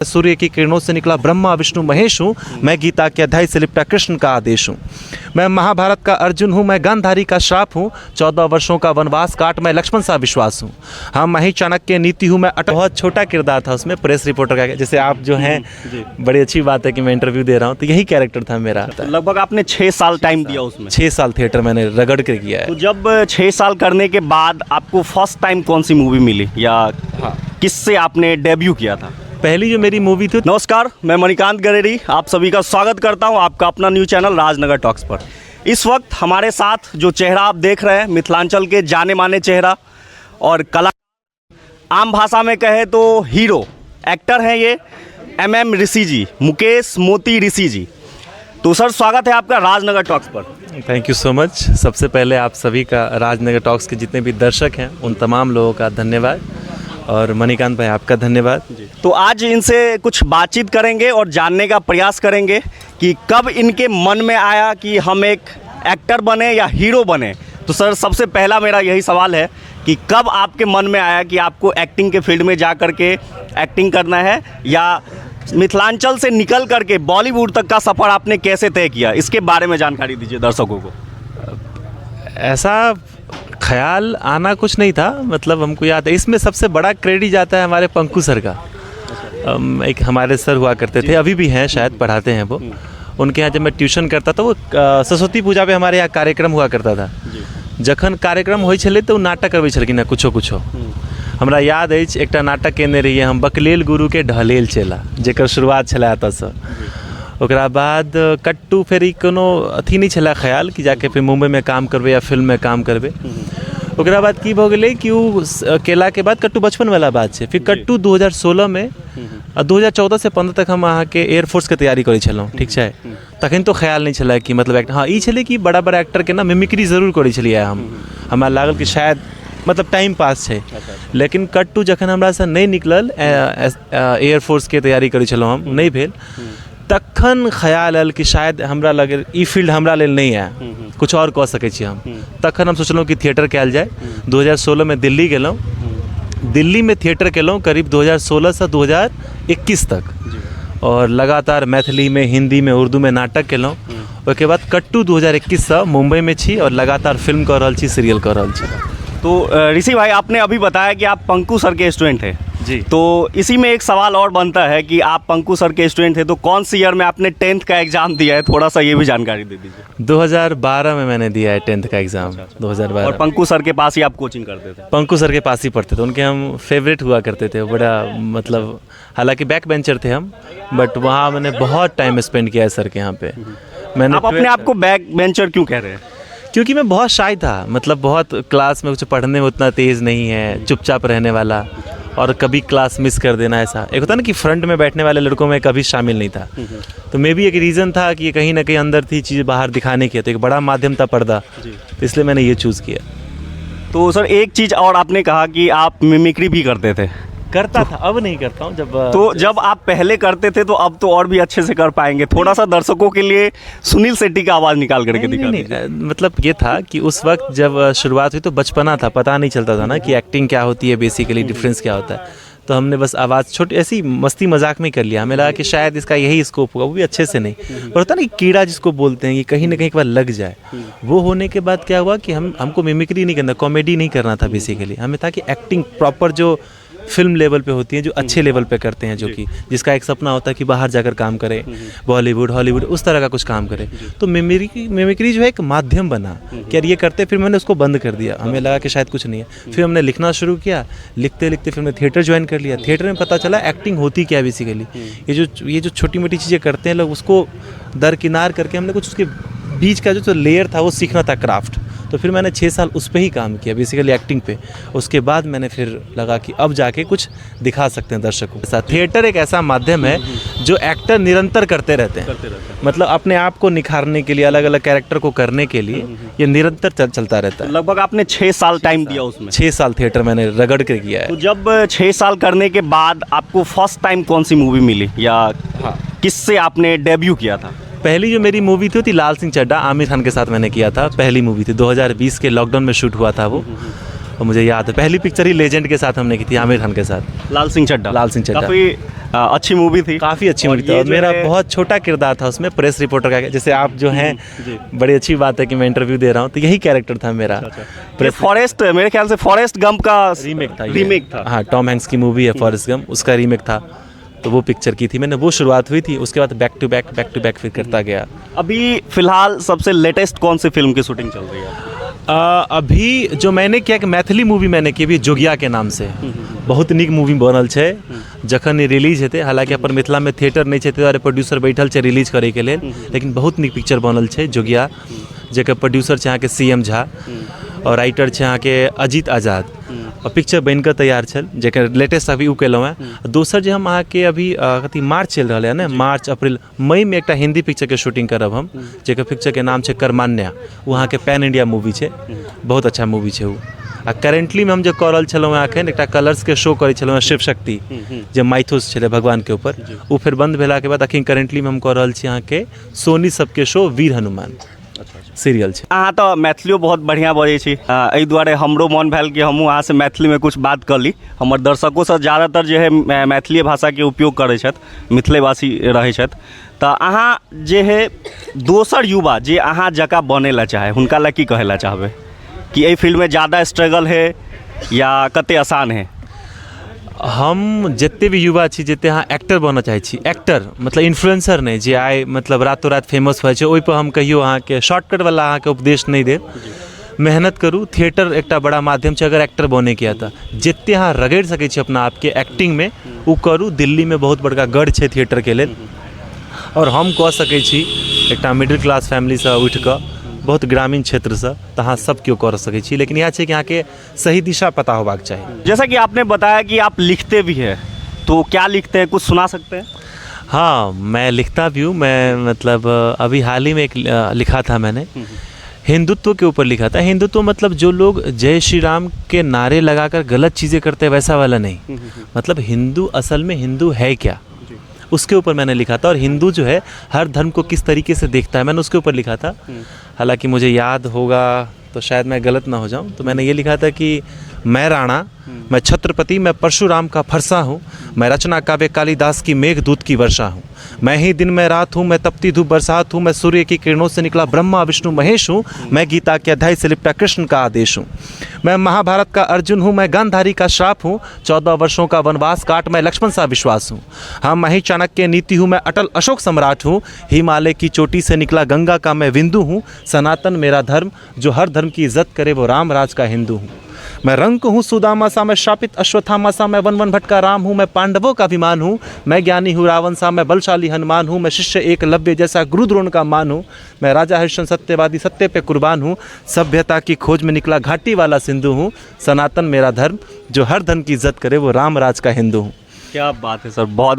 सूर्य की किरणों से निकला ब्रह्मा विष्णु महेश हूँ, मैं गीता के अध्याय से लिपटा कृष्ण का आदेश हूँ। मैं महाभारत का अर्जुन हूँ, मैं गांधारी का श्राप हूँ, 14 वर्षों का वनवास काट मैं लक्ष्मण सा विश्वास हूँ। हाँ, मैं ही चाणक्य नीति हूँ, मैं बहुत छोटा किरदार था उसमें, प्रेस रिपोर्टर का। जैसे आप जो हैं, बड़ी अच्छी बात है कि मैं इंटरव्यू दे रहा हूँ, तो यही कैरेक्टर था मेरा। तो लगभग आपने 6 साल टाइम दिया उसमें। 6 साल थिएटर मैंने रगड़ कर किया है। तो जब 6 साल करने के बाद आपको फर्स्ट टाइम कौन सी मूवी मिली या किससे आपने डेब्यू किया था? पहली जो मेरी मूवी थी। नमस्कार, मैं मणिकांत गरेरी आप सभी का स्वागत करता हूं आपका अपना न्यूज़ चैनल राजनगर टॉक्स पर। इस वक्त हमारे साथ जो चेहरा आप देख रहे हैं, मिथिलांचल के जाने माने चेहरा और कला, आम भाषा में कहे तो हीरो एक्टर हैं ये MM ऋषि जी, मुकेश मोती ऋषि जी। तो सर, स्वागत है आपका राजनगर टॉक्स पर। Thank you so much. सबसे पहले आप सभी का, राजनगर टॉक्स के जितने भी दर्शक हैं उन तमाम लोगों का धन्यवाद, और मणिकांत भाई आपका धन्यवाद। तो आज इनसे कुछ बातचीत करेंगे और जानने का प्रयास करेंगे कि कब इनके मन में आया कि हम एक एक्टर बने या हीरो बने। तो सर, सबसे पहला मेरा यही सवाल है कि कब आपके मन में आया कि आपको एक्टिंग के फील्ड में जा कर के एक्टिंग करना है, या मिथिलांचल से निकल करके बॉलीवुड तक का सफ़र आपने कैसे तय किया? इसके बारे में जानकारी दीजिए दर्शकों को। ऐसा ख्याल आना कुछ नहीं था, मतलब हमको याद है, इसमें सबसे बड़ा क्रेडिट जाता है हमारे पंकु सर का। एक हमारे सर हुआ करते थे, अभी भी हैं शायद, पढ़ाते हैं वो। उनके यहाँ जब मैं ट्यूशन करता था, वो सरस्वती पूजा पे हमारे यहाँ कार्यक्रम हुआ करता था। जखन कार्यक्रम होइ छलै तो नाटक करबै छलखिन हैं कुछो कुछो। हमरा याद अछि एकटा नाटक केने रहिए हम, बकलेल गुरु के ढलेल चेला, जेकर शुरुआत छलै एतऽसँ। ओकरा बाद कट्टू फेर ई कोनो अथी नहीं छला ख्याल कि जाके फिर मुंबई में काम करबै या फिल्म में काम करबै। ओकरा बाद की भऽ गेलै कि उ केला के बाद कट्टू बचपन वाला बात छै। फिर कट्टू 2016 में 2014 से 15 तक हम अहाँके एयरफोर्स के तैयारी करै छलहुँ, ठीक छै। तखन तो ख्याल नहीं छला कि मतलब हाँ, ई छलै कि बड़ा बड़ा एक्टर के ना मिमिक्री जरूर करै छलियै हम। हमरा लागल कि शायद मतलब टाइम पास छै। लेकिन कट्टू जखन हमरासँ नहीं निकलल, एयरफोर्स के तैयारी करै छलहुँ हम, नहीं भेल, तखन ख्याल आयल कि शायद हमरा लगे ई फील्ड हमरा लेल नहीं है, कुछ और कऽ सकै छी हम। तखन हम सोचलहुँ कि थिएटर कयल जाय। 2016 में दिल्ली गेलहुँ, दिल्ली में थिएटर केलहुँ करीब 2016 से 2021 तक, और लगातार मैथिली में, हिंदी में, उर्दू में नाटक केलहुँ। ओहिके बाद कट्टू 2021 से मुंबई में छी और लगातार फिल्म कऽ रहल छी, सीरियल कऽ रहल छी। तो ऋषि भाई, आपने अभी बताया कि आप पंकु सर के स्टूडेंट हैं जी। तो इसी में एक सवाल और बनता है कि आप पंकु सर के स्टूडेंट थे, तो कौन सी ईयर में आपने 10th का एग्जाम दिया है? थोड़ा सा ये भी जानकारी दे दीजिए। 2012 में मैंने दिया है 10th का एग्ज़ाम। 2012। और पंकु सर के पास ही आप कोचिंग करते थे? पंकु सर के पास ही पढ़ते थे, उनके हम फेवरेट हुआ करते थे। बड़ा मतलब, हालांकि बैक बेंचर थे हम, बट वहाँ मैंने बहुत टाइम स्पेंड किया है सर के यहाँ पे। मैंने आप अपने आप को बैक बेंचर क्यों कह रहे हैं? क्योंकि मैं बहुत शाय था, मतलब बहुत क्लास में कुछ पढ़ने में उतना तेज़ नहीं है, चुपचाप रहने वाला, और कभी क्लास मिस कर देना। ऐसा एक होता ना कि फ्रंट में बैठने वाले लड़कों में कभी शामिल नहीं था। तो मे भी एक रीज़न था कि ये कहीं ना कहीं अंदर थी चीज़ बाहर दिखाने की, तो एक बड़ा माध्यम था पर्दा, तो इसलिए मैंने ये चूज़ किया। तो सर, एक चीज़ और आपने कहा कि आप मिमिक्री भी करते थे। करता था, अब नहीं करता हूँ। जब आप पहले करते थे तो अब तो और भी अच्छे से कर पाएंगे। थोड़ा सा दर्शकों के लिए सुनील शेट्टी का आवाज़ निकाल करके दिखा दीजिए। मतलब ये था कि उस वक्त जब शुरुआत हुई तो बचपना था, पता नहीं चलता था ना कि एक्टिंग क्या होती है, बेसिकली डिफरेंस क्या होता है। तो हमने बस आवाज़ छोटी ऐसी मस्ती मजाक में कर लिया। हमें लगा कि शायद इसका यही स्कोप होगा, वो भी अच्छे से नहीं, पर होता ना कि कीड़ा जिसको बोलते हैं, कि कहीं ना कहीं एक बार लग जाए। वो होने के बाद क्या हुआ कि हमको मिमिक्री नहीं करना, कॉमेडी नहीं करना था बेसिकली। हमें था कि एक्टिंग प्रॉपर जो फिल्म लेवल पे होती है, जो अच्छे लेवल पे करते हैं, जो कि जिसका एक सपना होता है कि बाहर जाकर काम करे, बॉलीवुड हॉलीवुड उस तरह का कुछ काम करे। तो मिमिक्री जो है एक माध्यम बना कि यार ये करते, फिर मैंने उसको बंद कर दिया। हमें लगा कि शायद कुछ नहीं है। फिर हमने लिखना शुरू किया, लिखते लिखते फिर हमने थिएटर ज्वाइन कर लिया। थिएटर में पता चला एक्टिंग होती क्या बेसिकली। ये जो छोटी मोटी चीज़ें करते हैं लोग, उसको दरकिनार करके हमने कुछ उसके बीच का जो लेयर था वो सीखना था, क्राफ्ट। तो फिर मैंने 6 साल उस पर ही काम किया, बेसिकली एक्टिंग पे। उसके बाद मैंने फिर लगा कि अब जाके कुछ दिखा सकते हैं दर्शकों के साथ। थिएटर एक ऐसा माध्यम है जो एक्टर निरंतर करते रहते हैं, मतलब अपने आप को निखारने के लिए, अलग अलग कैरेक्टर को करने के लिए ये निरंतर चलता रहता है। लगभग आपने 6 साल टाइम दिया उसमें। 6 साल थिएटर मैंने रगड़ कर किया है। तो जब 6 साल करने के बाद आपको फर्स्ट टाइम कौन सी मूवी मिली, या किससे आपने डेब्यू किया था? पहली जो मेरी मूवी थी लाल सिंह चड्ढा, आमिर खान के साथ मैंने किया था। पहली मूवी थी, 2020 के लॉकडाउन में शूट हुआ था वो। और मुझे याद है पहली पिक्चर ही लेजेंड के साथ हमने की थी, आमिर खान के साथ, लाल सिंह चड्ढा। लाल सिंह चड्ढा। काफ़ी अच्छी मूवी थी। काफ़ी अच्छी मूवी थी ये और जो मेरा है- बहुत छोटा किरदार था उसमें, प्रेस रिपोर्टर का। जैसे आप जो हैं, जी। बड़ी अच्छी बात है कि मैं इंटरव्यू दे रहा हूँ, तो यही कैरेक्टर था मेरा। ये फॉरेस्ट, मेरे ख्याल से फॉरेस्ट गंप का रीमेक था ये। रीमेक था। हाँ, टॉम हैंक्स की मूवी है फॉरेस्ट गम, उसका रीमेक था। तो वो पिक्चर की थी मैंने, वो शुरुआत हुई थी, उसके बाद बैक टू बैक फिर करता गया। अभी फिलहाल सबसे लेटेस्ट कौन सी फिल्म की शूटिंग चल रही है? अभी जो मैंने किया कि मैथिली मूवी मैंने की अभी जोगिया के नाम से, बहुत नीक मूवी बनल छै। जखन रिलीज हेतै, हालांकि अपन मिथिला में थिएटर नहीं छै, ताहि दुआरे प्रोड्यूसर बैठल छै रिलीज करे के लेल, लेकिन बहुत नीक पिक्चर बनल छै जोगिया, जेकर प्रोड्यूसर छै अहाँके CM झा और राइटर छै अहाँके अजीत आजाद। और पिक्चर बनकर तैयार छल, जेकर लेटेस्ट अभी उ केलहुँ हैं। दोसर जे हम अहाँके अभी कथी मार्च चलि रहल है ने, मार्च अप्रैल मई में एकटा हिंदी पिक्चर के शूटिंग करब हम, जेकर पिक्चर के नाम छै कर्मान्या। वो अहाँके पैन इंडिया मूवी छै, बहुत अच्छा मूवी छै वो। आ करेंटली में हम जो कऽ रहल छलहुँ हैं एखन, एकटा कलर्स के शो करै छलहुँ हैं शिव शक्ति, जे माइथोस छलै भगवान के ऊपर, वो फिर बंद भेला के बाद अखन करेंटली में हम कऽ रहल छी अहाँके सोनी सबके शो वीर हनुमान सीरियल छै। अहाँ तो मैथिलियो बहुत बढ़िया बजै छी, एहि दुआरे हमरो मन भेल कि हमहूँ अहाँ से मैथिली में कुछ बात कर ली। हमर दर्शकों से ज़्यादातर जे है मैथिली भाषा के उपयोग करै छथि, मिथिलेवासी रहै छथि। तऽ अहाँ जे है दोसर युवा जे अहाँ जकाँ बनै ला चाहे, हुनका ला की कहै ला चाहबै कि एहि फील्ड में ज़्यादा स्ट्रगल है या कते आसान है? हम जते भी युवा छी, जते अहाँ एक्टर बनना चाहै छी, एक्टर मतलब इन्फ्लुएंसर नहीं, जे आइ मतलब रातों रात फेमस होइ छै, ओहि पर हम कहियो अहाँके शॉर्टकट वाला अहाँके उपदेश नहीं देब। मेहनत करू, थिएटर एकटा बड़ा माध्यम छै अगर एक्टर बने के तऽ जते अहाँ रगड़ि सकै छी अपना आपके एक्टिंग में, उ करू। दिल्ली में बहुत बड़का गढ़ छै थिएटर के लेल, और हम कह सकै छी एकटा मिडिल क्लास फैमिली से उठि कऽ, बहुत ग्रामीण क्षेत्र से, तो अहाँ सब केओ कर सकै छी, लेकिन यह छै कि अहाँके सही दिशा पता होबाक चाही। जैसा कि आपने बताया कि आप लिखते भी हैं, तो क्या लिखते हैं, कुछ सुना सकते हैं? हाँ, मैं लिखता भी हूँ। मैं मतलब अभी हाल ही में एक लिखा था मैंने, हिंदुत्व के ऊपर लिखा था। हिंदुत्व मतलब जो लोग जय श्री राम के नारे लगाकर गलत चीज़ें करते हैं वैसा वाला नहीं, मतलब हिंदू असल में हिंदू है क्या, उसके ऊपर मैंने लिखा था। और हिंदू जो है हर धर्म को किस तरीके से देखता है, मैंने उसके ऊपर लिखा था। हालांकि मुझे याद होगा तो शायद मैं गलत ना हो जाऊं, तो मैंने ये लिखा था कि मैं राणा, मैं छत्रपति, मैं परशुराम का फरसा हूँ, मैं रचना काव्य कालिदास की मेघदूत की वर्षा हूँ, मैं ही दिन में रात हूँ, मैं तपती धूप बरसात हूँ, मैं सूर्य की किरणों से निकला ब्रह्मा विष्णु महेश हूँ, मैं गीता के अध्याय से लिपटा कृष्ण का आदेश हूँ, मैं महाभारत का अर्जुन हूँ, मैं गांधारी का श्राप हूँ, 14 वर्षों का वनवास काट मैं लक्ष्मण सा विश्वास हूँ, हाँ मैं ही चाणक्य नीति हूँ, मैं अटल अशोक सम्राट हूँ, हिमालय की चोटी से निकला गंगा का मैं बिंदु हूँ, सनातन मेरा धर्म, जो हर धर्म की इज्जत करे वो राम राज का हिंदू हूँ, मैं रंक हूँ सुदामा सा, मैं शापित अश्वत्थामा सा, मैं वन वन भटका राम हूँ, मैं पांडवों का अभिमान हूँ, मैं ज्ञानी हूँ रावण सा, मैं बलशाली हनुमान हूँ, मैं शिष्य एकलव्य जैसा गुरु द्रोण का मान हूँ, मैं राजा हरिश्चंद्र सत्यवादी सत्य पे कुर्बान हूँ, सभ्यता की खोज में निकला घाटी वाला सिंधु हूँ, सनातन मेरा धर्म, जो हर धर्म की इज्जत करे वो राम राज का हिंदू हूँ। क्या बात है सर, बहुत